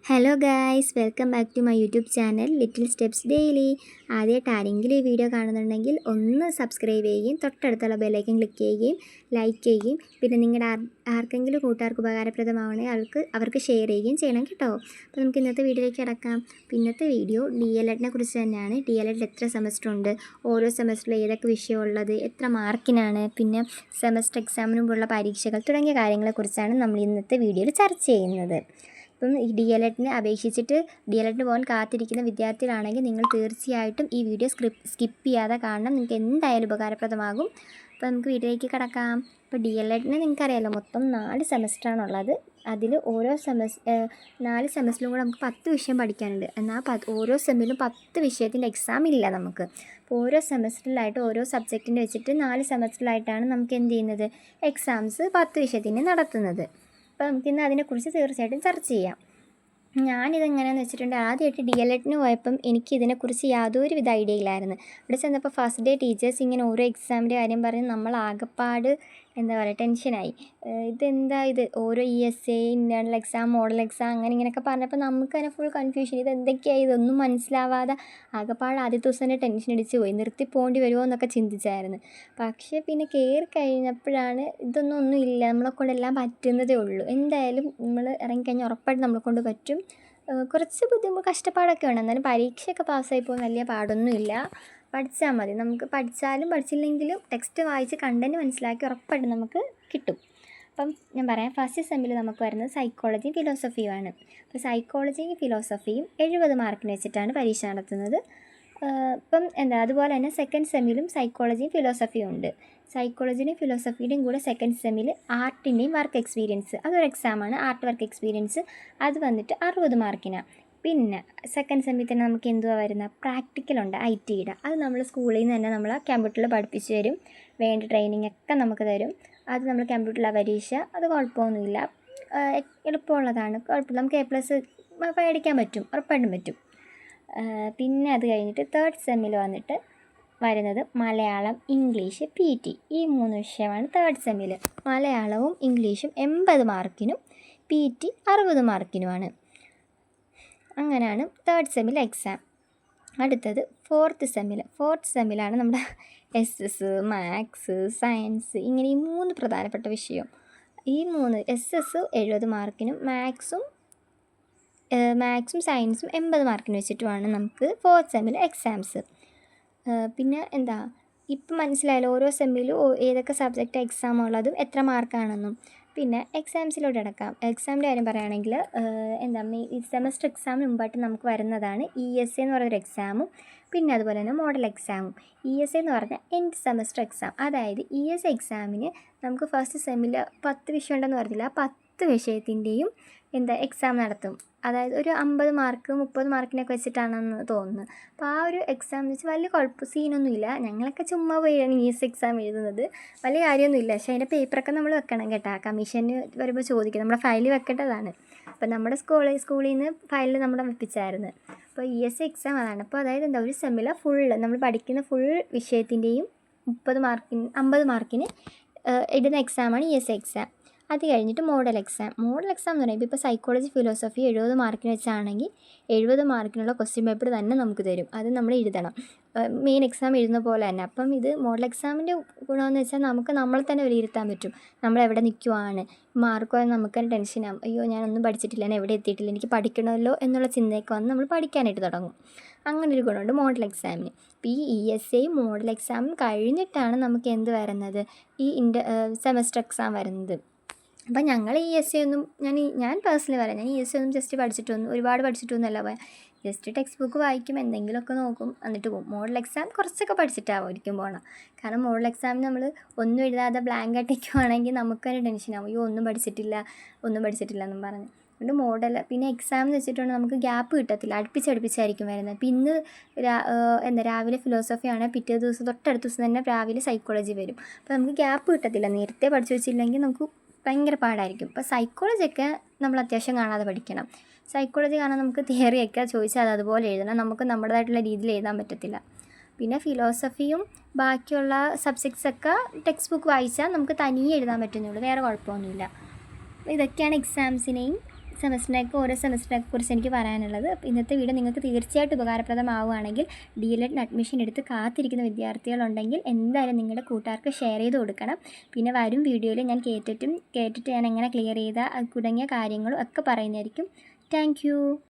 Hello guys, welcome back to my YouTube channel little steps daily. ആദ്യമായിട്ട് ആരെങ്കിലും ഈ video കാണുന്നുണ്ടെങ്കിൽ ഒന്ന് സബ്സ്ക്രൈബ് ചെയ്യുകയും തൊട്ടടുത്തുള്ള ബെല്ലൈക്കൻ ക്ലിക്ക് ചെയ്യുകയും ലൈക്ക് ചെയ്യുകയും പിന്നെ നിങ്ങളുടെ ആർക്കെങ്കിലും കൂട്ടുകാർക്ക് ഉപകാരപ്രദമാവണമെങ്കിൽ അവർക്ക് ഷെയർ ചെയ്യുകയും ചെയ്യണം കേട്ടോ. അപ്പോൾ നമുക്ക് ഇന്നത്തെ വീഡിയോയിലേക്ക് കിടക്കാം. ഇന്നത്തെ വീഡിയോ DLEDനെ കുറിച്ച് തന്നെയാണ്. DLED എത്ര സെമസ്റ്റർ ഉണ്ട്, ഓരോ സെമസ്റ്ററിൽ ഏതൊക്കെ വിഷയമുള്ളത്, എത്ര മാർക്കിനാണ്, പിന്നെ സെമസ്റ്റർ എക്സാമിന് മുമ്പുള്ള പരീക്ഷകൾ തുടങ്ങിയ കാര്യങ്ങളെക്കുറിച്ചാണ് നമ്മൾ ഇന്നത്തെ വീഡിയോയിൽ ചർച്ച ചെയ്യുന്നത്. ഇപ്പം ഈ DLEDനെ അപേക്ഷിച്ചിട്ട് DLEDന് പോകാൻ കാത്തിരിക്കുന്ന വിദ്യാർത്ഥികളാണെങ്കിൽ നിങ്ങൾ തീർച്ചയായിട്ടും ഈ വീഡിയോ സ്കിപ്പ് ചെയ്യാതെ കാണണം. നിങ്ങൾക്ക് എന്തായാലും ഉപകാരപ്രദമാകും. അപ്പോൾ നമുക്ക് വീഡിയോയിലേക്ക് കിടക്കാം. ഇപ്പോൾ DLEDനെ നിങ്ങൾക്കറിയാമല്ലോ, മൊത്തം 4 സെമസ്റ്ററാണുള്ളത്. അതിൽ ഓരോ 4 സെമസ്റ്ററിലും കൂടെ നമുക്ക് 10 വിഷയം പഠിക്കാനുണ്ട്. എന്നാൽ ഓരോ സെമ്മിലും 10 വിഷയത്തിൻ്റെ എക്സാം ഇല്ല നമുക്ക്. അപ്പോൾ ഓരോ സെമസ്റ്ററിലായിട്ട് ഓരോ സബ്ജക്റ്റിൻ്റെ വെച്ചിട്ട് 4 സെമസ്റ്ററിലായിട്ടാണ് നമുക്ക് എന്ത് ചെയ്യുന്നത്, എക്സാംസ് 10 വിഷയത്തിന് നടത്തുന്നത്. അപ്പോൾ നമുക്കിന്ന് അതിനെക്കുറിച്ച് തീർച്ചയായിട്ടും ചർച്ച ചെയ്യാം. ഞാനിതെങ്ങനെയാണെന്ന് വെച്ചിട്ടുണ്ടെങ്കിൽ ആദ്യമായിട്ട് DLEDന് പോയപ്പം എനിക്ക് ഇതിനെക്കുറിച്ച് യാതൊരുവിധ ഐഡിയ ഇല്ലായിരുന്നു. ഇവിടെ ചെന്നപ്പോൾ ഫസ്റ്റ് ഡേ ടീച്ചേഴ്സ് ഇങ്ങനെ ഓരോ എക്സാമിൻ്റെ കാര്യം പറഞ്ഞ് നമ്മൾ ആകെപ്പാട് എന്താ പറയുക ടെൻഷനായി. ഇതെന്താ ഇത്, ഓരോ ESA, internal exam, model exam അങ്ങനെ ഇങ്ങനെയൊക്കെ പറഞ്ഞപ്പോൾ നമുക്ക് തന്നെ ഫുൾ കൺഫ്യൂഷൻ. ഇതെന്തൊക്കെയാണ്, ഇതൊന്നും മനസ്സിലാവാതെ ആകെപ്പാട് ആദ്യത്തെ ദിവസം തന്നെ ടെൻഷൻ അടിച്ച് പോയി. നിർത്തി പോകേണ്ടി വരുമോ എന്നൊക്കെ ചിന്തിച്ചായിരുന്നു. പക്ഷേ പിന്നെ കയറി കഴിഞ്ഞപ്പോഴാണ് ഒന്നും ഇല്ല, നമ്മളെക്കൊണ്ടെല്ലാം പറ്റുന്നതേ ഉള്ളൂ. എന്തായാലും നമ്മൾ ഇറങ്ങിക്കഴിഞ്ഞാൽ ഉറപ്പായിട്ട് നമ്മളെക്കൊണ്ട് പറ്റും. കുറച്ച് കഷ്ടപ്പാടൊക്കെ ഉണ്ട്, എന്നാലും പരീക്ഷയൊക്കെ പാസ്സായി പോകുന്ന വലിയ പാടൊന്നുമില്ല. പഠിച്ചാൽ മതി. നമുക്ക് പഠിച്ചാലും പഠിച്ചില്ലെങ്കിലും ടെക്സ്റ്റ് വായിച്ച് കണ്ടൻറ്റ് മനസ്സിലാക്കി ഉറപ്പായിട്ട് നമുക്ക് കിട്ടും. അപ്പം ഞാൻ പറയാം, ഫസ്റ്റ് സെമ്മിൽ നമുക്ക് വരുന്നത് സൈക്കോളജിയും ഫിലോസഫിയുമാണ്. അപ്പോൾ സൈക്കോളജിയും ഫിലോസഫിയും 70 മാർക്കിന് വെച്ചിട്ടാണ് പരീക്ഷ നടത്തുന്നത്. അതുപോലെ തന്നെ സെക്കൻഡ് സെമ്മിലും സൈക്കോളജിയും ഫിലോസഫിയും ഉണ്ട്. സൈക്കോളജിയുടെയും ഫിലോസഫിയുടെയും കൂടെ സെക്കൻഡ് സെമ്മിൽ ആർട്ടിൻ്റെയും വർക്ക് എക്സ്പീരിയൻസ്, അതൊരു എക്സാമാണ്. ആർട്ട് വർക്ക് എക്സ്പീരിയൻസ് അത് വന്നിട്ട് 60 മാർക്കിനാണ്. പിന്നെ സെക്കൻഡ് സെമ്മിൽ തന്നെ നമുക്ക് എന്തുവാ വരുന്ന പ്രാക്ടിക്കലുണ്ട് ITയുടെ. അത് നമ്മൾ സ്കൂളിൽ നിന്ന് തന്നെ നമ്മൾ കമ്പ്യൂട്ടറിൽ പഠിപ്പിച്ച് തരും. വേണ്ട ട്രെയിനിങ് ഒക്കെ നമുക്ക് തരും. അത് നമ്മൾ കമ്പ്യൂട്ടറിലെ പരീക്ഷ, അത് കുഴപ്പമൊന്നുമില്ല, എളുപ്പമുള്ളതാണ്, കുഴപ്പമില്ല. നമുക്ക് A+ മേടിക്കാൻ പറ്റും, ഉറപ്പായിട്ടും പറ്റും. പിന്നെ അത് കഴിഞ്ഞിട്ട് തേർഡ് സെമ്മിൽ വന്നിട്ട് വരുന്നത് മലയാളം, ഇംഗ്ലീഷ്, PT ഈ 3 വിഷയമാണ് തേർഡ് സെമ്മിൽ. മലയാളവും ഇംഗ്ലീഷും 80 മാർക്കിനും PT 60 മാർക്കിനുമാണ്. അങ്ങനെയാണ് തേർഡ് സെമ്മിൽ എക്സാം. അടുത്തത് ഫോർത്ത് സെമ്മിലാണ് നമ്മുടെ SS, മാത്സ്, സയൻസ് ഇങ്ങനെ ഈ 3 പ്രധാനപ്പെട്ട വിഷയം. ഈ 3 SS 70 മാർക്കിനും മാത്സും സയൻസും 80 മാർക്കിന് വെച്ചിട്ടുമാണ് നമുക്ക് ഫോർത്ത് സെമ്മിൽ എക്സാംസ്. പിന്നെ ഇപ്പം മനസ്സിലായാലും ഓരോ സെമ്മിലും ഏതൊക്കെ സബ്ജക്റ്റ് എക്സാം ഉള്ളതും എത്ര മാർക്കാണെന്നും. പിന്നെ എക്സാംസിലോട്ട് അടക്കാം. എക്സാമിൻ്റെ കാര്യം പറയുകയാണെങ്കിൽ ഈ സെമസ്റ്റർ എക്സാമിന് മുമ്പായിട്ട് നമുക്ക് വരുന്നതാണ് ESA എന്ന് പറയുന്നൊരു എക്സാമും പിന്നെ അതുപോലെ തന്നെ മോഡൽ എക്സാമും. ESA എന്ന് പറഞ്ഞാൽ എൻഡ് സെമസ്റ്റർ എക്സാം. അതായത് ESA എക്സാമിന് നമുക്ക് ഫസ്റ്റ് സെമ്മിൽ 10 വിഷയം ഉണ്ടെന്ന് പറഞ്ഞില്ല, 10 വിഷയത്തിൻ്റെയും എക്സാം നടത്തും. അതായത് ഒരു 50 മാർക്ക് 30 മാർക്കിനൊക്കെ വെച്ചിട്ടാണെന്ന് തോന്നുന്നു. അപ്പോൾ ആ ഒരു എക്സാം എന്ന് വെച്ചാൽ വലിയ സീനൊന്നുമില്ല. ഞങ്ങളൊക്കെ ചുമ്മാ പോയാണ് ESA എക്സാം എഴുതുന്നത്, വലിയ കാര്യമൊന്നുമില്ല. പക്ഷേ അതിൻ്റെ പേപ്പറൊക്കെ നമ്മൾ വെക്കണം കേട്ടോ. കമ്മീഷന് വരുമ്പോൾ ചോദിക്കും, നമ്മുടെ ഫയൽ വെക്കേണ്ടതാണ്. അപ്പോൾ നമ്മുടെ സ്കൂളിൽ നിന്ന് ഫയലിൽ നമ്മുടെ വെപ്പിച്ചായിരുന്നു. അപ്പോൾ ESA എക്സാം അതാണ്. അപ്പോൾ അതായത് ഒരു സെമ്മിൽ നമ്മൾ പഠിക്കുന്ന ഫുൾ വിഷയത്തിൻ്റെയും 50 മാർക്കിന് ഇടുന്ന എക്സാമാണ് ESA എക്സാം. അത് കഴിഞ്ഞിട്ട് മോഡൽ എക്സാം എന്ന് പറയുമ്പോൾ ഇപ്പോൾ സൈക്കോളജി, ഫിലോസഫി 70 മാർക്കിന് വെച്ചാണെങ്കിൽ 70 മാർക്കിനുള്ള ക്വസ്റ്റ്യൻ പേപ്പർ തന്നെ നമുക്ക് തരും. അത് നമ്മൾ എഴുതണം, മെയിൻ എക്സാം എഴുതുന്ന പോലെ തന്നെ. അപ്പം ഇത് മോഡൽ എക്സാമിൻ്റെ ഗുണമെന്ന് വെച്ചാൽ നമുക്ക് നമ്മളെ തന്നെ വിലയിരുത്താൻ പറ്റും. നമ്മളെവിടെ നിൽക്കുവാണ്, മാർക്ക് വന്ന് നമുക്ക് തന്നെ ടെൻഷനാകും. അയ്യോ ഞാനൊന്നും പഠിച്ചിട്ടില്ല, ഞാൻ എവിടെ എത്തിയിട്ടില്ല, എനിക്ക് പഠിക്കണമല്ലോ എന്നുള്ള ചിന്തയൊക്കെ വന്ന് നമ്മൾ പഠിക്കാനായിട്ട് തുടങ്ങും. അങ്ങനൊരു ഗുണമുണ്ട് മോഡൽ എക്സാമിന്. ഇപ്പോൾ ഈ ESAയും മോഡൽ എക്സാമും കഴിഞ്ഞിട്ടാണ് നമുക്ക് വരുന്നത്, ഈ സെമസ്റ്റർ എക്സാം വരുന്നത്. അപ്പം ഞങ്ങൾ ESA ഒന്നും ഞാൻ പേഴ്സണലി പറയാം, ഞാൻ ESA ഒന്നും ജസ്റ്റ് ഒരുപാട് പഠിച്ചിട്ടൊന്നുമല്ല പോയാൽ. ജസ്റ്റ് ടെക്സ്റ്റ് ബുക്ക് വായിക്കും, എന്തെങ്കിലുമൊക്കെ നോക്കും, എന്നിട്ട് പോകും. മോഡൽ എക്സാം കുറച്ചൊക്കെ പഠിച്ചിട്ടായിരിക്കും പോകണം. കാരണം മോഡൽ എക്സാമിന് നമ്മൾ ഒന്നും എഴുതാതെ ബ്ലാങ്ക് ആയിട്ടേക്കുവാണെങ്കിൽ നമുക്ക് തന്നെ ടെൻഷനാകും, അയ്യോ ഒന്നും പഠിച്ചിട്ടില്ല എന്നും പറഞ്ഞ്. അതുകൊണ്ട് മോഡൽ പിന്നെ എക്സാം എന്ന് വെച്ചിട്ടുണ്ടെങ്കിൽ നമുക്ക് ഗ്യാപ്പ് കിട്ടത്തില്ല, അടുപ്പിച്ചായിരിക്കും വരുന്നത്. പിന്നെ രാവിലെ ഫിലോസഫി ആണെങ്കിൽ പിറ്റേ ദിവസം തൊട്ടടുത്ത ദിവസം തന്നെ രാവിലെ സൈക്കോളജി വരും. അപ്പോൾ നമുക്ക് ഗ്യാപ്പ് കിട്ടത്തില്ല. നേരത്തെ പഠിച്ചു വെച്ചില്ലെങ്കിൽ നമുക്ക് ഭയങ്കര പാടായിരിക്കും. ഇപ്പോൾ സൈക്കോളജിയൊക്കെ നമ്മൾ അത്യാവശ്യം കാണാതെ പഠിക്കണം. സൈക്കോളജി കാരണം നമുക്ക് തിയറിയൊക്കെ ചോദിച്ചാൽ അതുപോലെ എഴുതണം, നമുക്ക് നമ്മുടേതായിട്ടുള്ള രീതിയിൽ എഴുതാൻ പറ്റത്തില്ല. പിന്നെ ഫിലോസഫിയും ബാക്കിയുള്ള സബ്ജക്ട്സൊക്കെ ടെക്സ്റ്റ് ബുക്ക് വായിച്ചാൽ നമുക്ക് തനിയെ എഴുതാൻ പറ്റുന്നുള്ളൂ, വേറെ കുഴപ്പമൊന്നുമില്ല. ഇതൊക്കെയാണ് എക്സാംസിനെയും സെമസ്റ്ററിനൊക്കെ ഓരോ സെമസ്റ്ററിനെ കുറിച്ച് എനിക്ക് പറയാനുള്ളത്. അപ്പോൾ ഇന്നത്തെ വീഡിയോ നിങ്ങൾക്ക് തീർച്ചയായിട്ടും ഉപകാരപ്രദമാവുകയാണെങ്കിൽ DLED അഡ്മിഷൻ എടുത്ത് കാത്തിരിക്കുന്ന വിദ്യാർത്ഥികളുണ്ടെങ്കിൽ എന്തായാലും നിങ്ങളുടെ കൂട്ടുകാർക്ക് ഷെയർ ചെയ്ത് കൊടുക്കണം. പിന്നെ വരും വീഡിയോയിൽ ഞാൻ കേട്ടിട്ട് ഞാൻ എങ്ങനെ ക്ലിയർ ചെയ്ത തുടങ്ങിയ കാര്യങ്ങളും ഒക്കെ പറയുന്നതായിരിക്കും. താങ്ക്